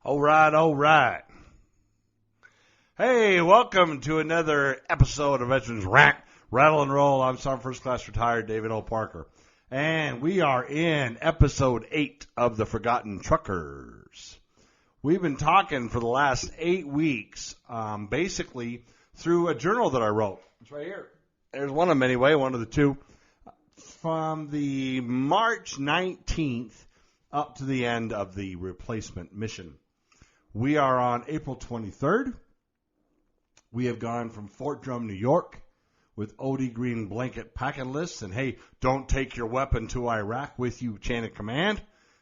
All right, all right. Hey, welcome to another episode of Veterans Rant, Rattle and Roll. I'm Sergeant First Class Retired David O. Parker. And we are in episode 8 of The Forgotten Truckers. We've been talking for the last 8 weeks, basically through a journal that I wrote. It's right here. There's one of them anyway, one of the two. From the March 19th up to the end of the replacement mission. We are on April 23rd. We have gone from Fort Drum, New York, with OD Green blanket packet lists, and hey, don't take your weapon to Iraq with you, chain of command.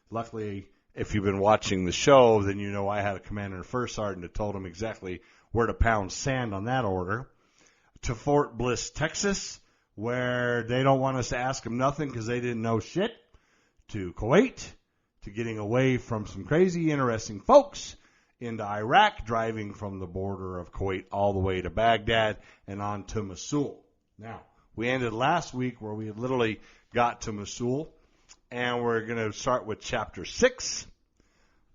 Luckily, if you've been watching the show, then you know I had a commander and first sergeant that told him exactly where to pound sand on that order. To Fort Bliss, Texas, where they don't want us to ask them nothing because they didn't know shit. To Kuwait, to getting away from some crazy, interesting folks, into Iraq, driving from the border of Kuwait all the way to Baghdad and on to Mosul. Now, we ended last week where we literally got to Mosul, and we're going to start with Chapter 6,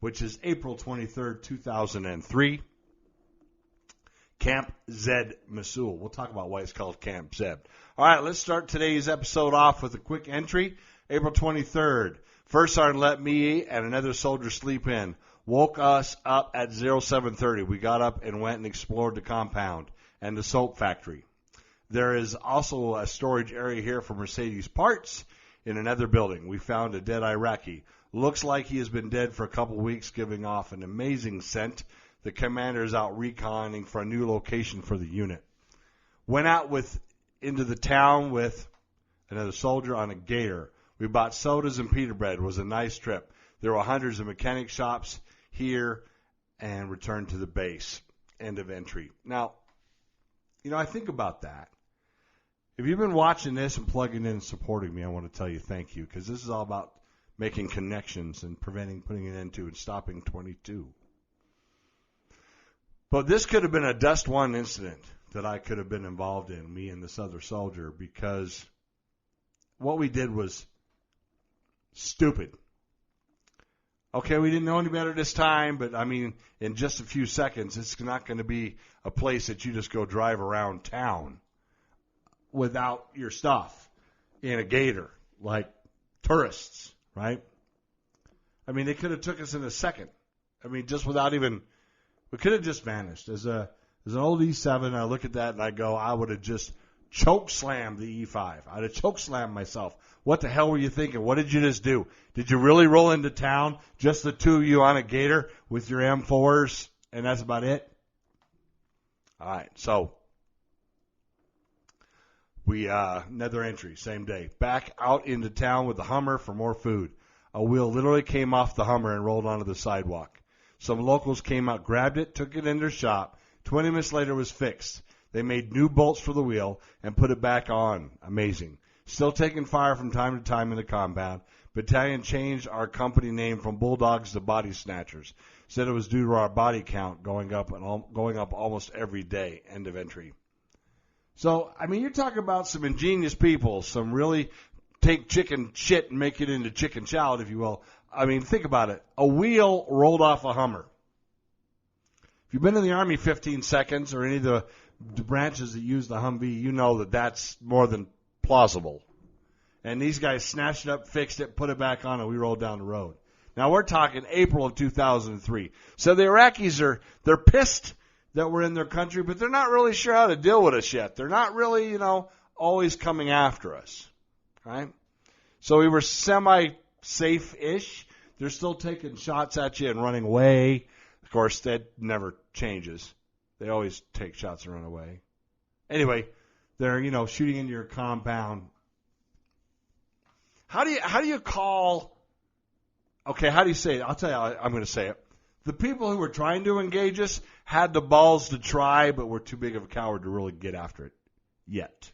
which is April 23rd, 2003, Camp Zed, Mosul. We'll talk about why it's called Camp Zed. All right, let's start today's episode off with a quick entry. April 23rd, First Sergeant let me and another soldier sleep in. Woke us up at 0730. We got up and went and explored the compound and the soap factory. There is also a storage area here for Mercedes parts in another building. We found a dead Iraqi. Looks like he has been dead for a couple weeks, giving off an amazing scent. The commander is out reconning for a new location for the unit. Went out into the town with another soldier on a gator. We bought sodas and pita bread. It was a nice trip. There were hundreds of mechanic shops here and returned to the base. End of entry. Now, I think about that. If you've been watching this and plugging in and supporting me, I want to tell you thank you, because this is all about making connections and preventing putting an end to and stopping 22. But this could have been a Dust One incident that I could have been involved in, me and this other soldier, because what we did was stupid. Okay, we didn't know any better this time, but in just a few seconds, it's not going to be a place that you just go drive around town without your stuff in a gator, like tourists, right? They could have took us in a second. Just without even, we could have just vanished. As an old E7, I look at that and I go, I would have just choke slammed the E5. I'd have choke slammed myself. What the hell were you thinking? What did you just do? Did you really roll into town, just the two of you on a gator with your M4s, and that's about it? All right, so we, another entry, same day. Back out into town with the Hummer for more food. A wheel literally came off the Hummer and rolled onto the sidewalk. Some locals came out, grabbed it, took it in their shop. 20 minutes later, it was fixed. They made new bolts for the wheel and put it back on. Amazing. Still taking fire from time to time in the compound. Battalion changed our company name from Bulldogs to Body Snatchers. Said it was due to our body count going up almost every day. End of entry. So, you're talking about some ingenious people, some really take chicken shit and make it into chicken salad, if you will. Think about it. A wheel rolled off a Hummer. If you've been in the Army 15 seconds or any of the branches that use the Humvee, you know that that's more than plausible. And these guys snatched it up, fixed it, put it back on, and we rolled down the road. Now, we're talking April of 2003. So the Iraqis they're pissed that we're in their country, but they're not really sure how to deal with us yet. They're not really, always coming after us. Right? So we were semi-safe-ish. They're still taking shots at you and running away. Of course, that never changes. They always take shots and run away. Anyway, they're, shooting into your compound. How do you call, okay, how do you say it? I'll tell you how I'm going to say it. The people who were trying to engage us had the balls to try, but were too big of a coward to really get after it yet.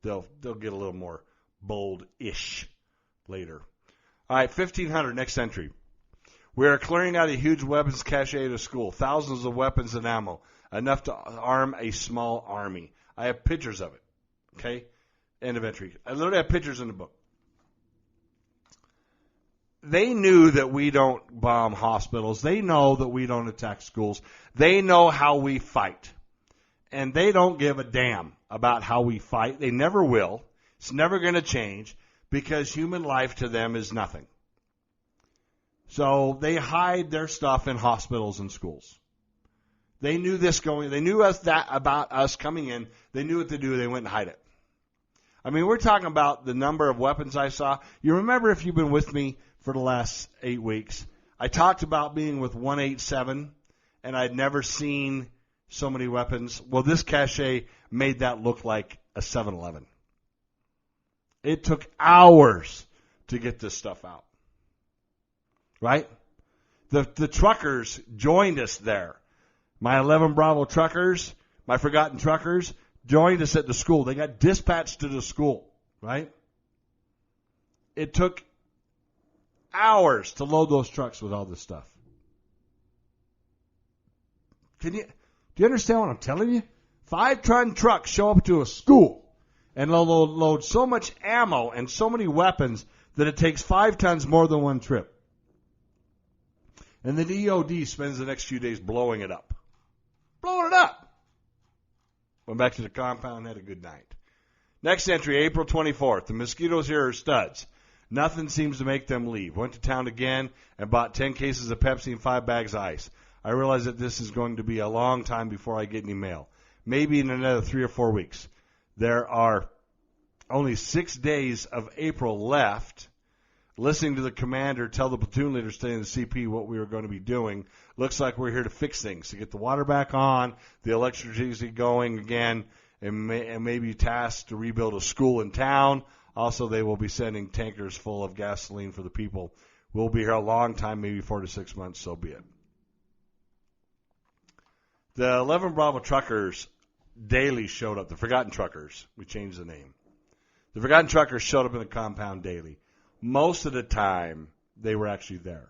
They'll get a little more bold-ish later. All right, 1500, next entry. We are clearing out a huge weapons cache at a school. Thousands of weapons and ammo. Enough to arm a small army. I have pictures of it. Okay? End of entry. I literally have pictures in the book. they knew that we don't bomb hospitals. They know that we don't attack schools. They know how we fight. And they don't give a damn about how we fight. They never will. It's never going to change because human life to them is nothing. So they hide their stuff in hospitals and schools. They knew this going. They knew about us coming in. They knew what to do. They went and hide it. I mean, we're talking about the number of weapons I saw. You remember, if you've been with me for the last 8 weeks, I talked about being with 187, and I'd never seen so many weapons. Well, this cache made that look like a 7-Eleven. It took hours to get this stuff out. Right? The truckers joined us there. My 11 Bravo truckers, my forgotten truckers, joined us at the school. They got dispatched to the school, right? It took hours to load those trucks with all this stuff. Do you understand what I'm telling you? 5-ton trucks show up to a school and load so much ammo and so many weapons that it takes 5 tons more than one trip. And the DOD spends the next few days blowing it up. Blowing it up. Went back to the compound and had a good night. Next entry, April 24th. The mosquitoes here are studs. Nothing seems to make them leave. Went to town again and bought 10 cases of Pepsi and 5 bags of ice. I realize that this is going to be a long time before I get any mail. Maybe in another 3 or 4 weeks. There are only 6 days of April left. Listening to the commander tell the platoon leader staying in the CP what we were going to be doing. Looks like we're here to fix things, to get the water back on, the electricity going again, and maybe tasked to rebuild a school in town. Also, they will be sending tankers full of gasoline for the people. We'll be here a long time, maybe 4 to 6 months, so be it. The 11 Bravo truckers daily showed up. The Forgotten Truckers. We changed the name. The Forgotten Truckers showed up in the compound daily. Most of the time, they were actually there.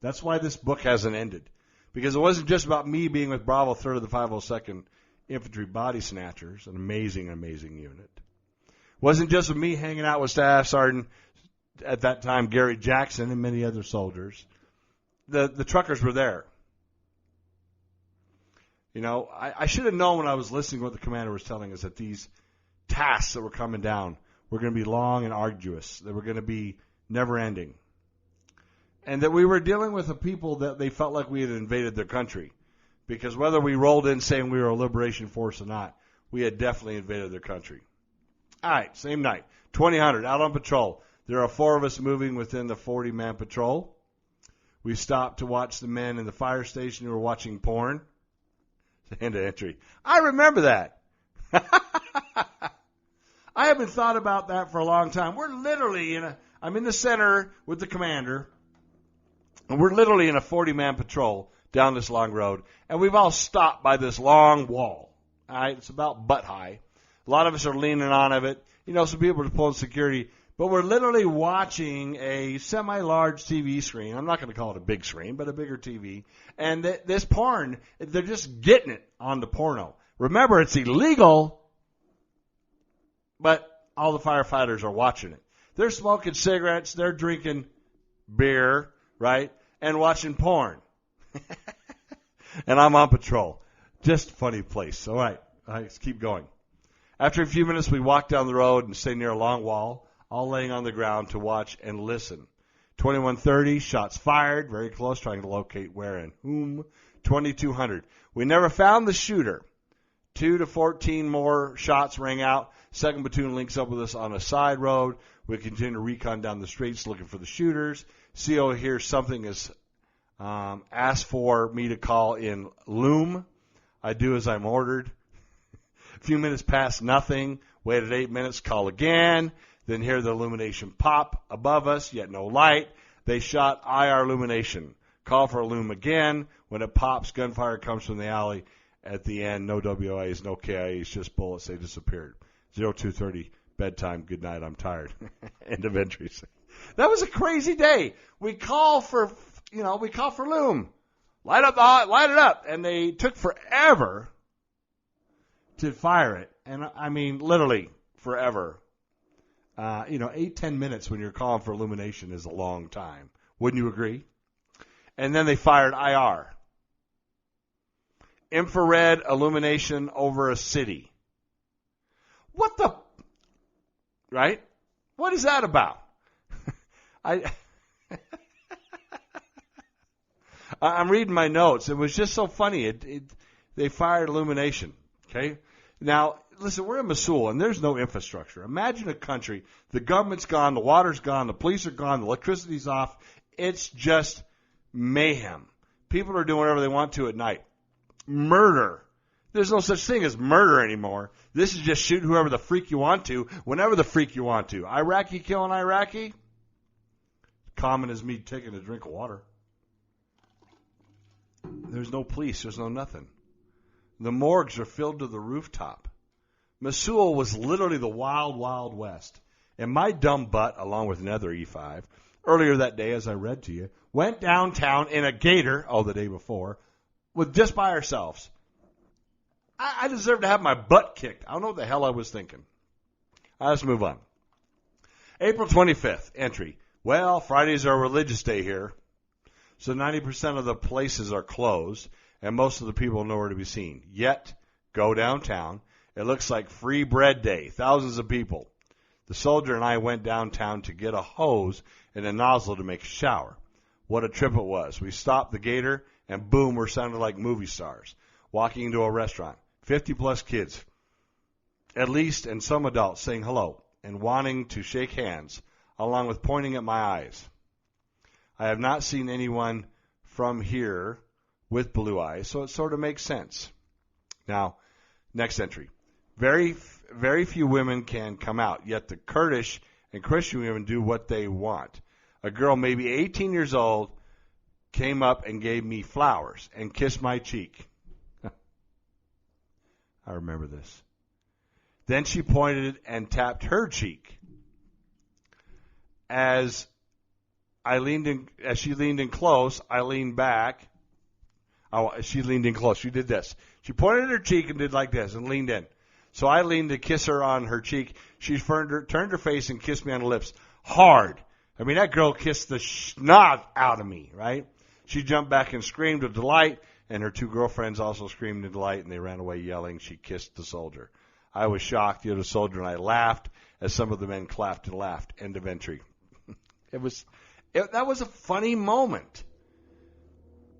That's why this book hasn't ended. Because it wasn't just about me being with Bravo 3rd of the 502nd Infantry Body Snatchers, an amazing, amazing unit. It wasn't just with me hanging out with Staff Sergeant, at that time, Gary Jackson and many other soldiers. The truckers were there. You know, I should have known when I was listening to what the commander was telling us that these tasks that were coming down were going to be long and arduous. They were going to be never-ending. And that we were dealing with a people that they felt like we had invaded their country. Because whether we rolled in saying we were a liberation force or not, we had definitely invaded their country. All right, same night. 2000, out on patrol. There are 4 of us moving within the 40-man patrol. We stopped to watch the men in the fire station who were watching porn. End of entry. I remember that. I haven't thought about that for a long time. We're literally I'm in the center with the commander, and we're literally in a 40-man patrol down this long road, and we've all stopped by this long wall. All right, it's about butt high. A lot of us are leaning on of it. You know, some people are pulling security, but we're literally watching a semi-large TV screen. I'm not going to call it a big screen, but a bigger TV. And this porn, they're just getting it on the porno. Remember, it's illegal, but all the firefighters are watching it. They're smoking cigarettes, they're drinking beer, right, and watching porn. And I'm on patrol. Just a funny place. All right, let's keep going. After a few minutes, we walked down the road and stayed near a long wall, all laying on the ground to watch and listen. 2130, shots fired, very close, trying to locate where and whom. 2200. We never found the shooter. 2 to 14 more shots rang out. Second platoon links up with us on a side road. We continue to recon down the streets looking for the shooters. CO hears something is asked for me to call in Loom. I do as I'm ordered. A few minutes pass, nothing. Waited 8 minutes, call again. Then hear the illumination pop above us, yet no light. They shot IR illumination. Call for a Loom again. When it pops, gunfire comes from the alley. At the end, no WIAs, no KIAs, just bullets. They disappeared. 0230, bedtime, good night, I'm tired. End of entries. That was a crazy day. We call for Loom. Light it up. And they took forever to fire it. And I mean, literally forever. 8-10 minutes when you're calling for illumination is a long time. Wouldn't you agree? And then they fired IR. Infrared illumination over a city. What the? Right? What is that about? I'm reading my notes. It was just so funny. They fired illumination. Okay? Now, listen, we're in Mosul, and there's no infrastructure. Imagine a country, the government's gone, the water's gone, the police are gone, the electricity's off. It's just mayhem. People are doing whatever they want to at night. Murder. There's no such thing as murder anymore. This is just shoot whoever the freak you want to, whenever the freak you want to. Iraqi killing Iraqi? Common as me taking a drink of water. There's no police. There's no nothing. The morgues are filled to the rooftop. Mosul was literally the wild, wild west. And my dumb butt, along with another E5, earlier that day, as I read to you, went downtown in a gator, the day before, with just by ourselves. I deserve to have my butt kicked. I don't know what the hell I was thinking. Let's move on. April 25th, entry. Well, Friday's our religious day here. So 90% of the places are closed, and most of the people are nowhere to be seen. Yet, go downtown. It looks like free bread day. Thousands of people. The soldier and I went downtown to get a hose and a nozzle to make a shower. What a trip it was. We stopped the gator, and boom, we're sounding like movie stars. Walking into a restaurant. 50-plus kids, at least, and some adults saying hello and wanting to shake hands, along with pointing at my eyes. I have not seen anyone from here with blue eyes, so it sort of makes sense. Now, next entry. Very, very few women can come out, yet the Kurdish and Christian women do what they want. A girl, maybe 18 years old, came up and gave me flowers and kissed my cheek. I remember this. Then she pointed and tapped her cheek. As she leaned in close, I leaned back. She leaned in close. She did this. She pointed at her cheek and did like this and leaned in. So I leaned to kiss her on her cheek. She turned her face and kissed me on the lips. Hard. I mean, that girl kissed the snot out of me, right? She jumped back and screamed with delight, and her two girlfriends also screamed in delight, and they ran away yelling. She kissed the soldier. I was shocked. The other soldier and I laughed as some of the men clapped and laughed. End of entry. That was a funny moment.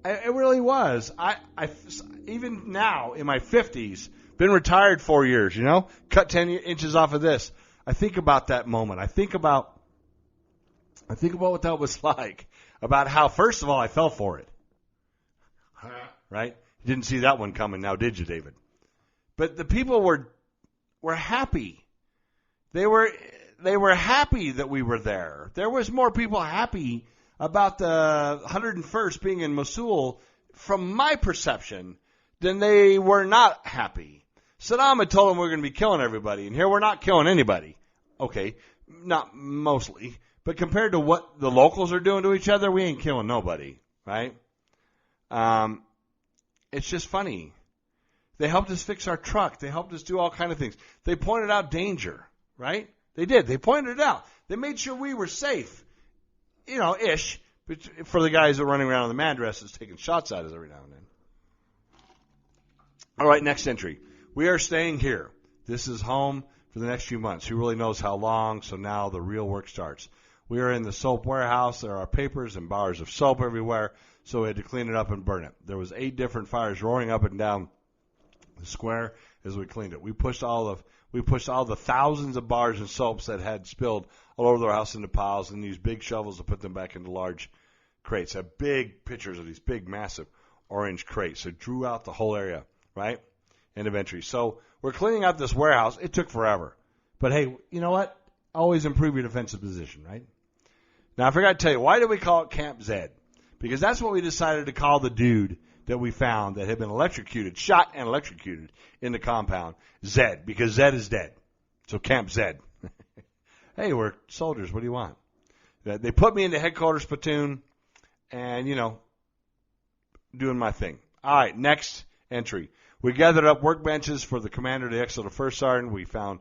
It really was. I even now in my 50s, been retired 4 years, cut 10 inches off of this. I think about that moment. I think about what that was like. About how, first of all, I fell for it. Right? You didn't see that one coming now, did you, David? But the people were happy. They were happy that we were there. There was more people happy about the 101st being in Mosul, from my perception, than they were not happy. Saddam had told them we're going to be killing everybody, and here we're not killing anybody. Okay, not mostly, but compared to what the locals are doing to each other, we ain't killing nobody, right? It's just funny. They helped us fix our truck. They helped us do all kind of things. They pointed out danger, right? They did. They pointed it out. They made sure we were safe, ish, but for the guys that are running around in the man dresses taking shots at us every now and then. All right, next entry. We are staying here. This is home for the next few months. Who really knows how long, so now the real work starts. We are in the soap warehouse. There are papers and bars of soap everywhere, so we had to clean it up and burn it. There was 8 different fires roaring up and down the square as we cleaned it. We pushed all the thousands of bars and soaps that had spilled all over the house into piles and used big shovels to put them back into large crates. Have big pictures of these big, massive orange crates. So drew out the whole area, right? End of entry. So we're cleaning out this warehouse. It took forever. But hey, you know what? Always improve your defensive position, right? Now, I forgot to tell you, why did we call it Camp Zed? Because that's what we decided to call the dude that we found that had been electrocuted, shot and electrocuted in the compound, Zed, because Zed is dead. So Camp Zed. Hey, we're soldiers. What do you want? They put me into headquarters platoon and, doing my thing. All right, next entry. We gathered up workbenches for the commander to exit the first sergeant. We found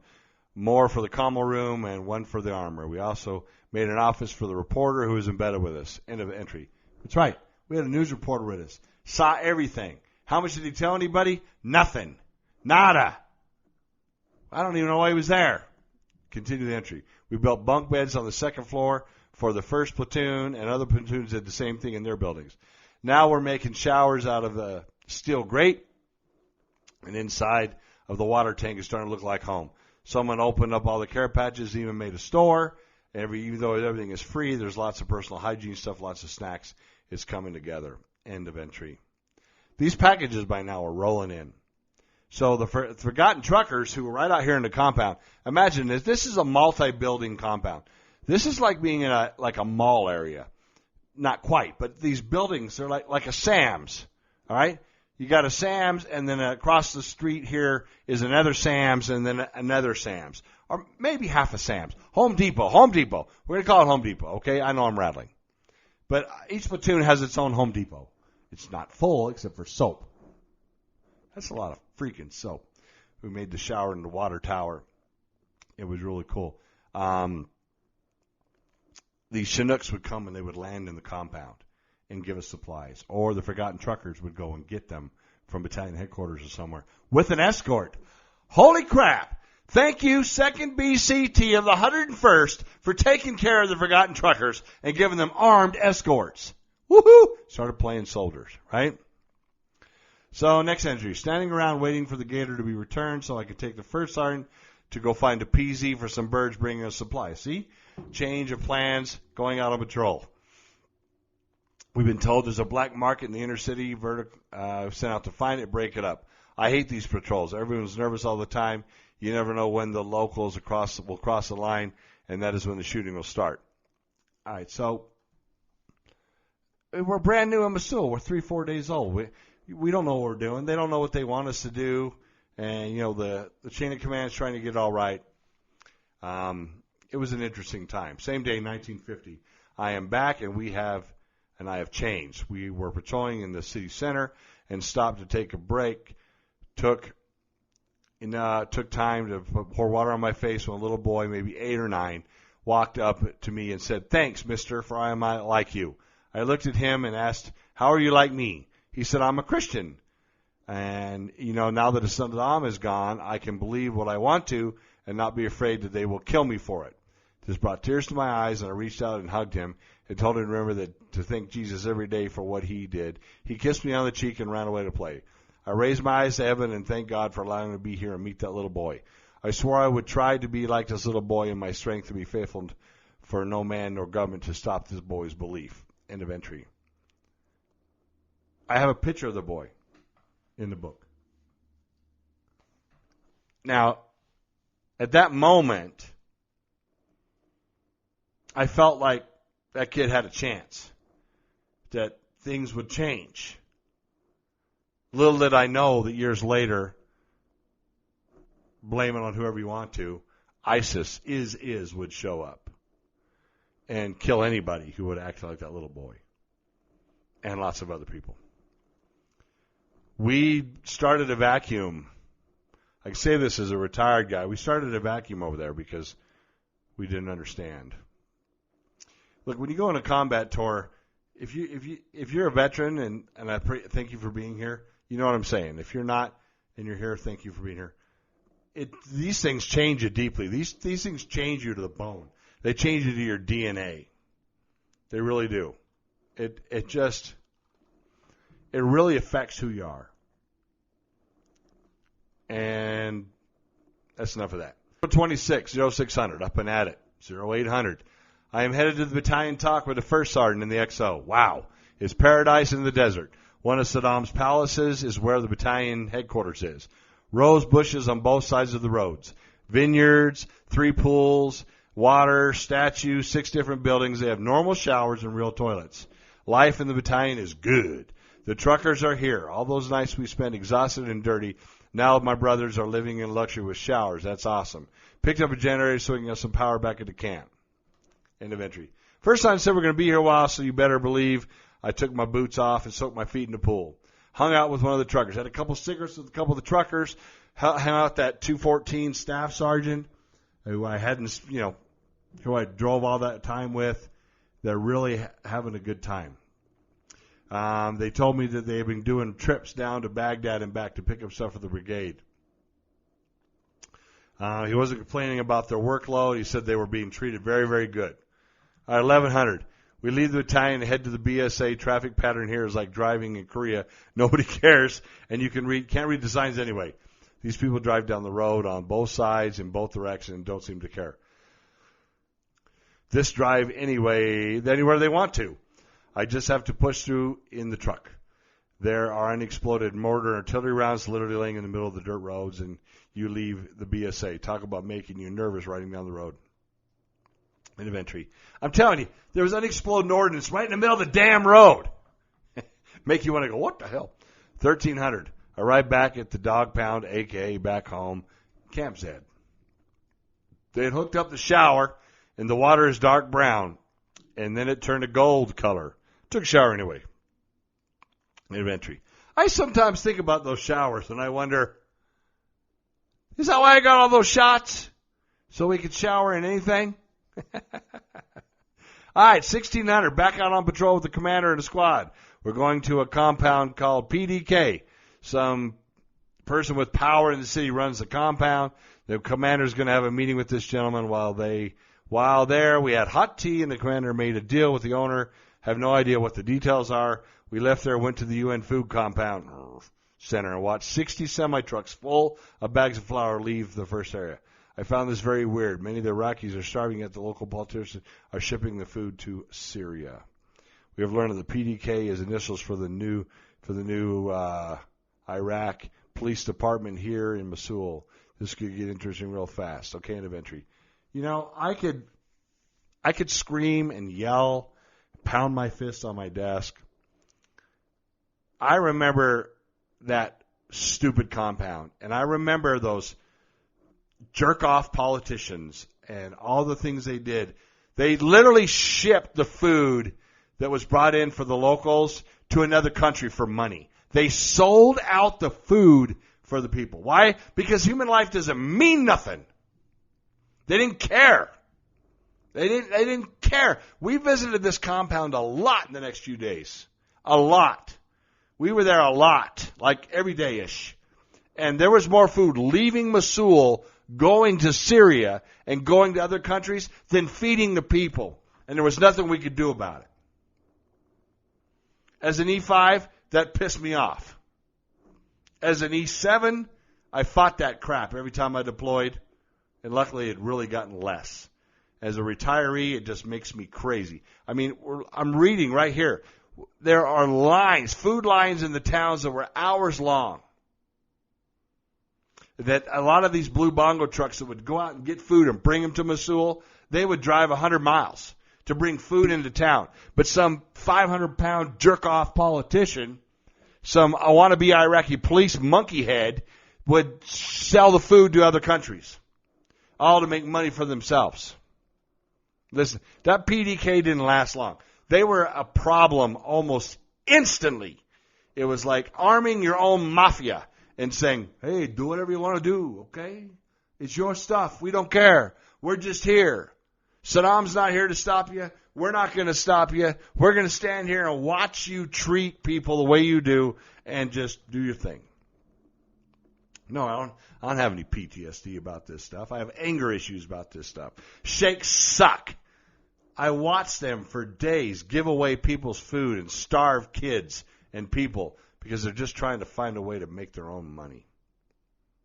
more for the commo room, and one for the armor. We also made an office for the reporter who was embedded with us. End of entry. That's right. We had a news reporter with us. Saw everything. How much did he tell anybody? Nothing. Nada. I don't even know why he was there. Continue the entry. We built bunk beds on the second floor for the first platoon, and other platoons did the same thing in their buildings. Now we're making showers out of a steel grate, and inside of the water tank is starting to look like home. Someone opened up all the care packages, even made a store. Even though everything is free, there's lots of personal hygiene stuff, lots of snacks. It's coming together. End of entry. These packages by now are rolling in. So the forgotten truckers who were right out here in the compound, imagine this. This is a multi-building compound. This is like being in a mall area. Not quite, but these buildings, they're like a Sam's. All right? You got a Sam's, and then across the street here is another Sam's, and then another Sam's. Or maybe half a Sam's. Home Depot. We're going to call it Home Depot, okay? I know I'm rattling. But each platoon has its own Home Depot. It's not full except for soap. That's a lot of freaking soap. We made the shower in the water tower. It was really cool. These Chinooks would come and they would land in the compound and give us supplies. Or the forgotten truckers would go and get them from battalion headquarters or somewhere with an escort. Holy crap! Thank you, 2nd BCT of the 101st, for taking care of the forgotten truckers and giving them armed escorts. Woohoo! Started playing soldiers, right? So next entry, standing around waiting for the gator to be returned so I could take the first sergeant to go find a PZ for some birds bringing us supplies. See? Change of plans, going out on patrol. We've been told there's a black market in the inner city. Sent out to find it, break it up. I hate these patrols. Everyone's nervous all the time. You never know when the locals will cross the line, and that is when the shooting will start. All right, so we're brand new in Mosul. We're 3-4 days old. We don't know what we're doing. They don't know what they want us to do, and the chain of command is trying to get it all right. It was an interesting time. Same day, 1950. I am back, and I have changed. We were patrolling in the city center and stopped to take a break. Took time to pour water on my face when a little boy, maybe 8 or 9, walked up to me and said, "Thanks, mister, for I am like you." I looked at him and asked, "How are you like me?" He said, "I'm a Christian. And, now that Saddam is gone, I can believe what I want to and not be afraid that they will kill me for it." This brought tears to my eyes, and I reached out and hugged him and told him to remember to thank Jesus every day for what he did. He kissed me on the cheek and ran away to play. I raised my eyes to heaven and thanked God for allowing me to be here and meet that little boy. I swore I would try to be like this little boy in my strength to be faithful for no man nor government to stop this boy's belief. End of entry. I have a picture of the boy in the book. Now, at that moment, I felt like that kid had a chance, that things would change. Little did I know that years later, blame it on whoever you want to, ISIS would show up and kill anybody who would act like that little boy, and lots of other people. We started a vacuum. I can say this as a retired guy. We started a vacuum over there because we didn't understand. Look, when you go on a combat tour, if you're a veteran, and I thank you for being here, you know what I'm saying. If you're not and you're here, thank you for being here. These things change you deeply. These things change you to the bone. They change you to your DNA. They really do. It really affects who you are. And that's enough of that. 26-0600, up and at it. 0800. I am headed to the battalion talk with the first sergeant in the XO. Wow. It's paradise in the desert. One of Saddam's palaces is where the battalion headquarters is. Rose bushes on both sides of the roads. Vineyards, 3 pools, water, statues, 6 different buildings. They have normal showers and real toilets. Life in the battalion is good. The truckers are here. All those nights we spent exhausted and dirty. Now my brothers are living in luxury with showers. That's awesome. Picked up a generator so we can get some power back at the camp. End of entry. First time said we're going to be here a while, so you better believe I took my boots off and soaked my feet in the pool. Hung out with one of the truckers. Had a couple cigarettes with a couple of the truckers. Hung out with that 214 staff sergeant. who I hadn't, who I drove all that time with. They're really having a good time. They told me that they've been doing trips down to Baghdad and back to pick up stuff for the brigade. He wasn't complaining about their workload. He said they were being treated very, very good. All right, 1100. We leave the battalion and head to the BSA. Traffic pattern here is like driving in Korea. Nobody cares, and you can't read the signs anyway. These people drive down the road on both sides in both directions and don't seem to care. This drive anywhere they want to. I just have to push through in the truck. There are unexploded mortar and artillery rounds literally laying in the middle of the dirt roads, and you leave the BSA. Talk about making you nervous riding down the road. End of entry. I'm telling you, there was unexploded ordnance right in the middle of the damn road. Make you want to go, what the hell? 1300. Arrived back at the dog pound, a.k.a. back home, Camp Z. They had hooked up the shower, and the water is dark brown, and then it turned a gold color. Took a shower anyway. End of entry. I sometimes think about those showers, and I wonder, is that why I got all those shots? So we could shower in anything? All right, 1600, back out on patrol with the commander and the squad. We're going to a compound called PDK. Some person with power in the city runs the compound. The commander's going to have a meeting with this gentleman while there. We had hot tea, and the commander made a deal with the owner. Have no idea what the details are. We left there, went to the UN food compound center, and watched 60 semi-trucks full of bags of flour leave the first area. I found this very weird. Many of the Iraqis are starving, yet the local politicians are shipping the food to Syria. We have learned that the PDK is initials for the new Iraq Police Department here in Mosul. This could get interesting real fast. Okay, end of entry. I could scream and yell, pound my fist on my desk. I remember that stupid compound, and I remember those jerk-off politicians and all the things they did. They literally shipped the food that was brought in for the locals to another country for money. They sold out the food for the people. Why? Because human life doesn't mean nothing. They didn't care. They didn't care. We visited this compound a lot in the next few days. A lot. We were there a lot, like every day-ish. And there was more food leaving Mosul, going to Syria, and going to other countries than feeding the people. And there was nothing we could do about it. As an E5, that pissed me off. As an E7, I fought that crap every time I deployed, and luckily it really gotten less. As a retiree, it just makes me crazy. I mean, I'm reading right here. There are lines, food lines in the towns that were hours long. That a lot of these blue bongo trucks that would go out and get food and bring them to Mosul, they would drive 100 miles to bring food into town. But some 500-pound jerk-off politician, some wannabe Iraqi police monkey head, would sell the food to other countries, all to make money for themselves. Listen, that PDK didn't last long. They were a problem almost instantly. It was like arming your own mafia and saying, hey, do whatever you want to do, okay? It's your stuff. We don't care. We're just here. Saddam's not here to stop you. We're not going to stop you. We're going to stand here and watch you treat people the way you do and just do your thing. No, I don't have any PTSD about this stuff. I have anger issues about this stuff. Sheikhs suck. I watched them for days give away people's food and starve kids and people because they're just trying to find a way to make their own money.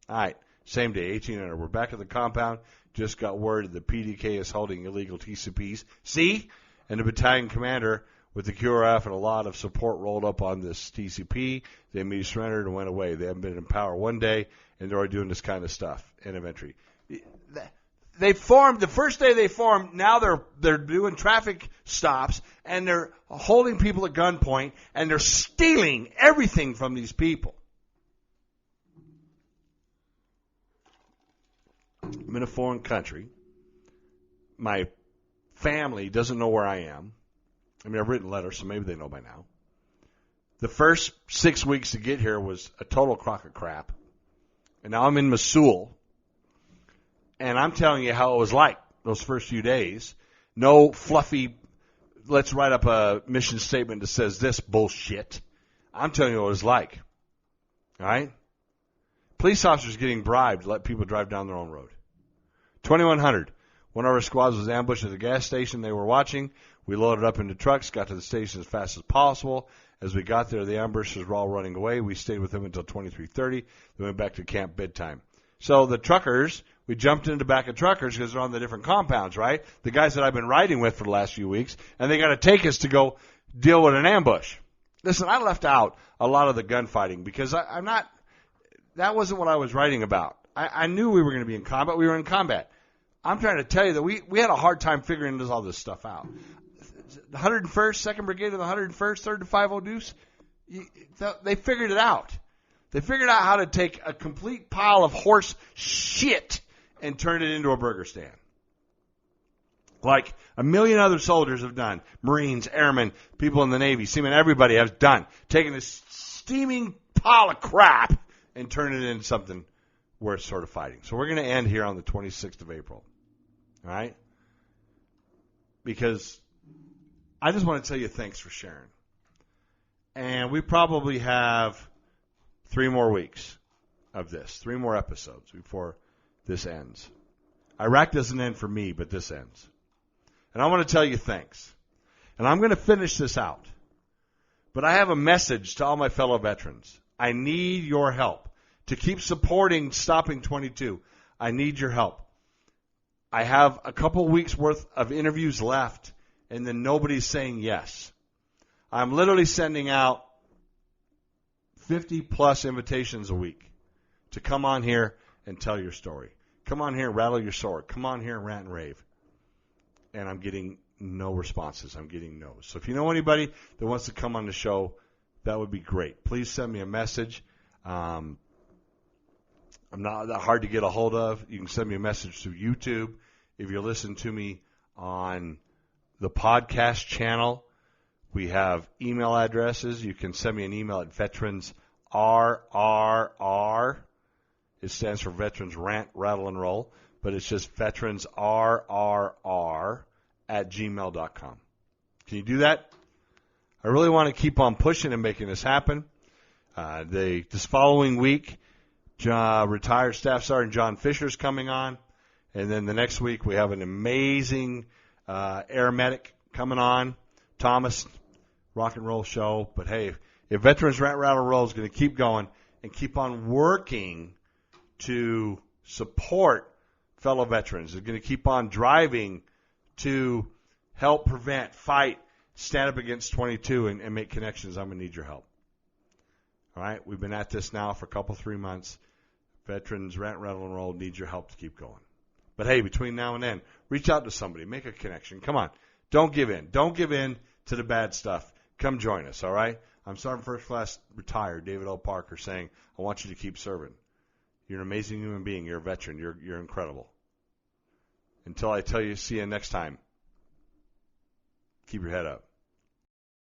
All right, same day, 1800. We're back at the compound. Just got word that the PDK is holding illegal TCPs. See? And the battalion commander with the QRF and a lot of support rolled up on this TCP. They immediately surrendered and went away. They haven't been in power one day, and they're already doing this kind of stuff. End of entry. They formed, the first day they formed, now they're doing traffic stops, and they're holding people at gunpoint, and they're stealing everything from these people. I'm in a foreign country. My family doesn't know where I am. I mean, I've written letters, so maybe they know by now. The first 6 weeks to get here was a total crock of crap. And now I'm in Mosul. And I'm telling you how it was like those first few days. No fluffy, let's write up a mission statement that says this bullshit. I'm telling you what it was like. All right? Police officers getting bribed to let people drive down their own road. 2100. One of our squads was ambushed at the gas station they were watching. We loaded up into trucks, got to the station as fast as possible. As we got there, the ambushers were all running away. We stayed with them until 23:30. Then went back to camp bedtime. So the truckers, we jumped into the back of truckers because they're on the different compounds, right? The guys that I've been riding with for the last few weeks, and they got to take us to go deal with an ambush. Listen, I left out a lot of the gunfighting because I'm not. That wasn't what I was writing about. I knew we were going to be in combat. We were in combat. I'm trying to tell you that we had a hard time figuring all this stuff out. The 101st, 2nd Brigade of the 101st, 3rd to 50 Deuce, they figured it out. They figured out how to take a complete pile of horse shit and turn it into a burger stand. Like a million other soldiers have done. Marines, airmen, people in the Navy, seamen, everybody has done. Taking this steaming pile of crap and turn it into something worth sort of fighting. So we're going to end here on the 26th of April. All right? Because I just want to tell you thanks for sharing. And we probably have 3 more weeks of this, 3 more episodes before this ends. Iraq doesn't end for me, but this ends. And I want to tell you thanks. And I'm going to finish this out. But I have a message to all my fellow veterans. I need your help to keep supporting Stopping 22. I need your help. I have a couple weeks worth of interviews left, and then nobody's saying yes. I'm literally sending out 50-plus invitations a week to come on here and tell your story. Come on here and rattle your sword. Come on here and rant and rave. And I'm getting no responses. I'm getting no's. So if you know anybody that wants to come on the show, that would be great. Please send me a message. I'm not that hard to get a hold of. You can send me a message through YouTube. If you're listening to me on the podcast channel, we have email addresses. You can send me an email at veteransRRR. It stands for Veterans Rant, Rattle, and Roll, but it's just veteransRRR@gmail.com. Can you do that? I really want to keep on pushing and making this happen. This following week, retired Staff Sergeant John Fisher is coming on. And then the next week, we have an amazing air medic coming on, Thomas, rock and roll show. But hey, if Veterans Rant, Rattle, Roll is going to keep going and keep on working to support fellow veterans, it's going to keep on driving to help prevent, fight, stand up against 22 and make connections, I'm going to need your help. All right? We've been at this now for a couple, 3 months. Veterans Rant, Rattle, and Roll needs your help to keep going. But hey, between now and then, reach out to somebody. Make a connection. Come on. Don't give in. Don't give in to the bad stuff. Come join us, all right? I'm Sergeant First Class retired David L. Parker saying, I want you to keep serving. You're an amazing human being. You're a veteran. You're incredible. Until I tell you, see you next time, keep your head up.